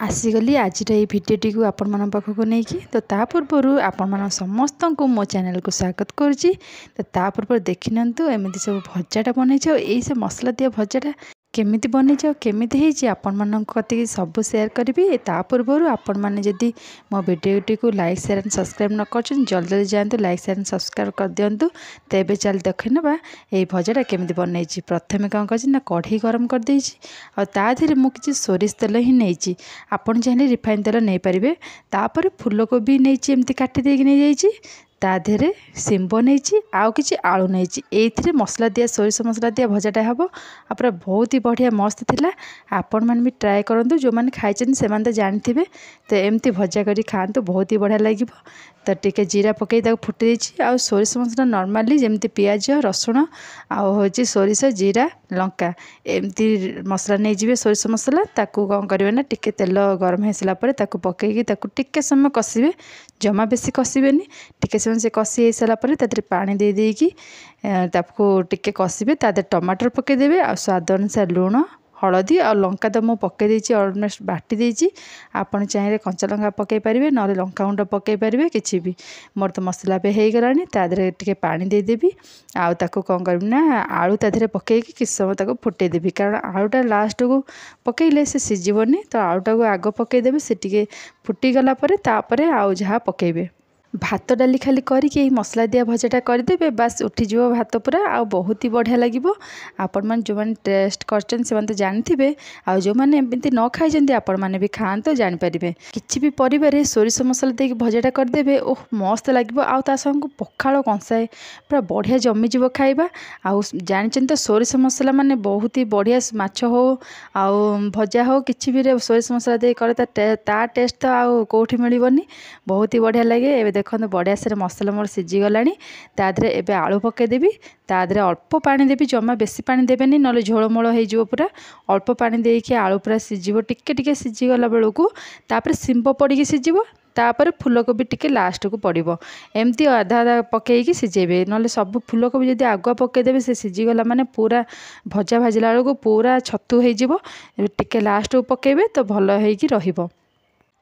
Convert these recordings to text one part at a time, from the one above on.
आसीगली आज भिडियोटी को आपण मान पाखक नहीं कि तो ता पूर्व आपण मान समस्त को मो चैनल को स्वागत करुच्ची। तो ता पूर्व देखी नियंतु एमती सब भजाटा बनई यही से मसला दिया भजाटा केमिति बनईच केमिति आपण मान कति सब सेयार करी। ता पूर्व आपण मैंने जदि मो भिडियोटी को लाइक शेयर एंड सब्सक्राइब न कर जल्दी जल्दी जातु लाइक शेयर एंड सब्सक्राइब कर दिंतु। तो ये चल देख ना ये भजाटा केमिति बनई। प्रथम कौन कर कढ़ी गरम कर देछि और ता देहरे मु किछि सोरिष तेल ही नहीं आपण चाहिए रिफाइन तेल नहीं पारे। तापर फूलकोबी नहीं एमती काटी देकी नहीं जाइए ता देहरे सिंब नहीं आउ कि आलू नहीं ये मसला दिया सोरिष मसला दिया भजाटा हम पूरा बहुत ही बढ़िया मस्त थिला। आपण मैंने भी ट्राए करूँ जो मैंने खाई से तो जानते तो एमती भजा करी खातु बहुत ही बढ़िया लगे। तो टिके जीरा पकई फुटे आ सोरिष मसला नॉर्मली जमती पियाज रसुण आउ सोरिष जीरा लंका एमती मसला नहीं जी सोरिष मसला ताकू कौन करेंगे ना टिके तेल गरम हो सारापर पकईकी टिके समय कषिबे जमा बेसी कषिबेनी टिके समय से कषि हो सारापर पानी दे देकी टिके कषिबे तादे टमाटर पकईदेवे आ स्वाद अनुसार लुण हलदी और लंका तो मुझे पकई अलमोस्ट बाटी देती। आपड़ चाहिए कंचा लंका पकई पारे ना लंका गुंड पकई पारे कि भी मोर तो मसला पे हो गला टे पानी देदेवी आउ ताको कौन करबी ना आलू तादे पकईकी किस समय ताको फुटेदेवी कारण आलूटा लास्ट को पकईले से सीझबनी। तो आलूटा को आग पकईदेवे से टिके फुटीगला तापर आउ जहाँ पकईबे भात डाली खाली करके मसला दिया भजाटा करदे बास उठीज भात पूरा आ बहुत ही बढ़िया लगे। आपण मैंने जो मैंने टेस्ट कर तो जानते आ जो मैंने एमती न खाई आपण मैंने भी खाते जानीपारे किसी भी परिवार सोरिष मसला देके भजाटा करदे ओह मस्त लगे। आ संग पखाड़ कंसाए पूरा बढ़िया जमीज खाइबा आउ जानी तो सोरिष मसला माने बहुत ही बढ़िया माछ हो आउ भजा हो कि भी सोरिष मसला दे करे ता टेस्ट तो आउ कौटी मिलबनी बहुत ही बढ़िया लगे। देखो बढ़िया से मसला मोर सीझीगला तादे एवं आलू पकईदेवी तादे अल्प पानी देवी जमा बेसी पानी देवेनि ना झोलमोल हो पूरा अल्प पानी देके आलू पूरा सीझ टिके टिके सीझीगला बेलू तापर सिंब पड़ी सीझ तापर फूलकोबी टिके लास्ट को पड़ो एमती आधा आधा पकईकी सीझेबे ना सब फूलकोबी जब आगुआ पकईदेवे से सीझीगला माने पूरा भजा भाजला बेलू पूरा छतु हो टिके लास्ट को पकईबे तो भल होइकी रहिबो।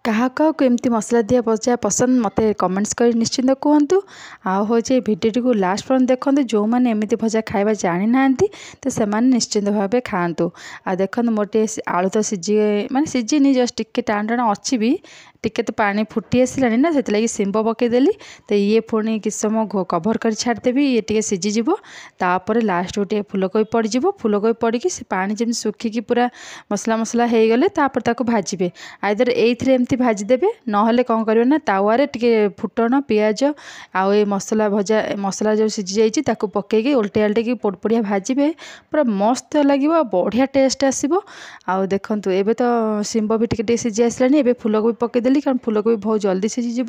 क्या एमती मसला दिया भजा पसंद मत कमेंट्स कर निश्चिंत कहतु। आउ भिडियो को लास्ट पर्यंत देखते जो मैंने एमती भजा खाଇବା जानी ना तो से निश्चिंत भाव खातु। आ देखो मोटे आलू तो सीझी माने सीझीनी जस्ट टिके टाण टाण अच्छी भी टिके तो पानी फुटी आसलानी ना से सिंब पकईदेली तो ये पुणी किस समय कभर कर छाड़देवी ये टे सीझीज तापर लास्ट गोटे फूलकोबी पड़ज फूलकोबी पड़ी से पानी जमी सुखिकी पूरा मसला मसला हो गले तापर ताको भाजबे आइदर एथरे एमती भाजीदेवे ना कौन करेंगे ना तावारे टिके फुटण पियाज आउ ये मसला भजा मसला जो सीझी जाइए पकईकी उल्टे आल्टे पोड़पोड़िया भाजबे पूरा मस्त लगे बढ़िया टेस्ट आसो। आउ देखु एबे तो सिंब भी टिके सीझी आसलानी एबे फूलकोबी पकईदेली कारण फूलकोबी बहुत जल्दी सीझीज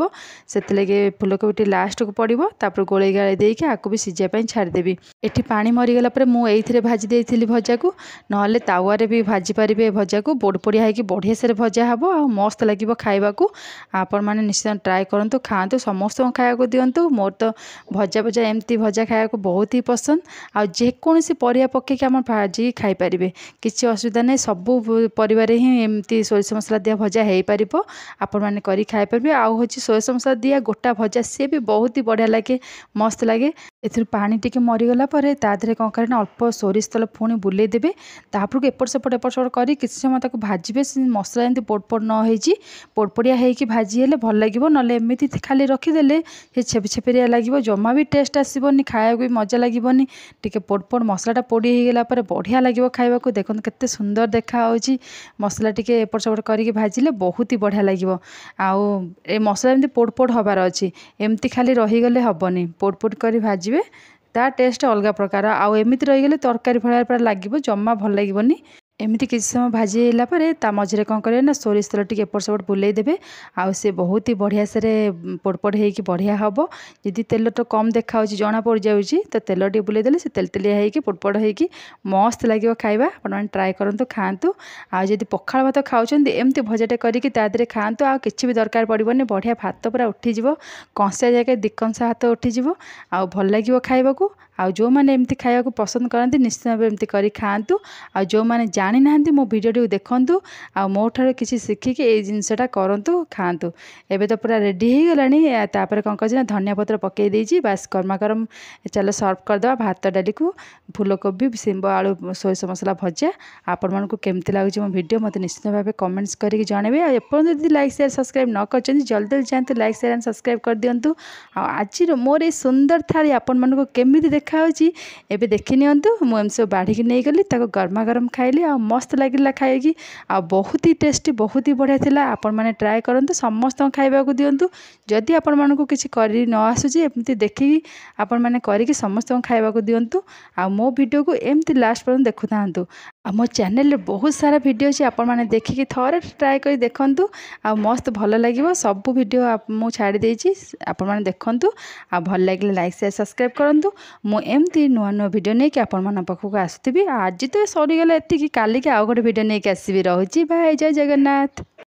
से फूलकोबी लास्ट को पड़ो तापर गोले गाड़ी देके आपको भी सीझापी छाड़देवी। एटी पानी मरीगला मुझे भाजी देती भजा को ना तावारे भी भाजी पारे भजा को पोड़पोड़िया होगी बढ़िया से भजा हम आ मस्त लगे खाइबा को। आपण मैंने निश्चय ट्राए करूँ खातु समस्त खाया दिंतु मोर तो भजा भजा एमती भजा खाया बहुत ही पसंद आ जेकोसी परिया पकईकि आम भाजी खाईपारे किसी असुविधा नहीं सबू परिवार ही एमती सोरिष मसला दिया भजा हो पार आपण मैंने करी खाईपारे। आउ हूँ सोरिष मसला दिया गोटा भजा सी भी बहुत ही बढ़िया लगे मस्त लगे। एथुर पानी टिके मरीगला तादे कौन करें अल्प सोरिष तेल पुणी बुले देवे तापर एपट सेपट कर किसी समय भाजबे मसला एमती पोड़पोड़ न हो पोड़पोड़िया होगी भाजी हेले भल लगे ना एमती खाली रखीदे से छेप छेपेरिया लगे जमा भी टेस्ट आसबनी खाया भी मजा लगभग टिके पोड़पोड़ मसलाटा पोड़ी होगला बढ़िया लगे खाइबा। देखो केते सुंदर देखा मसला टिके एपट सेपट करके भाजिले बहुत ही बढ़िया लगे। आउ ए मसला एमती पोड़पोड़ हबार अच्छी एमती खाली रहीगले हेनी पोड़पोड़ कर भाजबे ता टेस्ट अलग प्रकार आउ एमती रहीगले तरकारी भलिया पूरा लगे जमा भल लगभग। एमती किसी समय भाजीला ता मझे कौन करें ना सोरिष तेल टी एपट सेपट बुले देवे आउ से बहुत ही बढ़िया से पोड़पोड़ होगी बढ़िया हम जदि तेल तो कम देखा जना पड़ जाऊँगी तो तेल टे बुले देले से तेल तेलिया होगी पोड़पोड़ होगी मस्त लगे खाइबा। आपने ट्राए करूँ खातु आदि पखाड़ भात खाऊँ एमती भजाटे करके खातु आ किसी भी दरकार पड़ोनी बढ़िया भात पूरा उठीज कंसा जगह दिकंसा हाथ उठीज आ भल लगे खाइबा। आउ जो मैंने एमती खाया को पसंद करती निश्चित भाव एमती कर खातु आ जो मैंने जानी ना मो भिडियो देखु आ मो ठार किसी शिखिकी ये जिनसटा करूँ खातु। एबे तो पूरा रेडी हो गलानी तापर कौन कर धनिया पत्र पकई देजी बास गरमा गरम चलो सर्व करदे भात डाली को फूलकोबी शिंब आलू सोरिष मसला भजा। आपण मानक केमती लगुच मो भिडियो मत निश्चित भाव कमेंट्स करके जनइबे। एपर्यंत यदि लाइक शेयर सब्सक्राइब न कर जल्दी जल्दी जातु लाइक शेयर एंड सब्सक्राइब कर दिंतु। आज मोर ये सुंदर थाली आपण मानक केमी देखा एबे देखि नियंतु मु सब बाढ़ी नहीं गली गरमा गरम खाइली आ मस्त लगे खाई आ बहुत ही टेस्टी बहुत ही बढ़िया थिला। आपण माने ट्राए करंतु समस्त खाइबा को दियंतु। जदि आपण मानक किसी करी न आसुची एमती देखि आपण माने करिक समस्त खाइबा को दियंतु। आ मो वीडियो को एमती लास्ट पर्यंत देखु थांतु। आ मो चैनल रे बहुत सारा वीडियो अछि आपण माने देखिकी थोड़े ट्राए करी देखंतु आ मस्त भल लागिवो। सब वीडियो मु छाड़ी देछि आपण माने देखंतु आ भल लागिले लाइक शेयर सब्सक्राइब करंतु। मु एमती नुआ नुआ वीडियो नै कि आपण माने पाखु आसुथिबी। आज तो सरी गला एति कि काली के आ गोटे वीडियो नै कि आसीबी। रहूची बाय जय जगन्नाथ।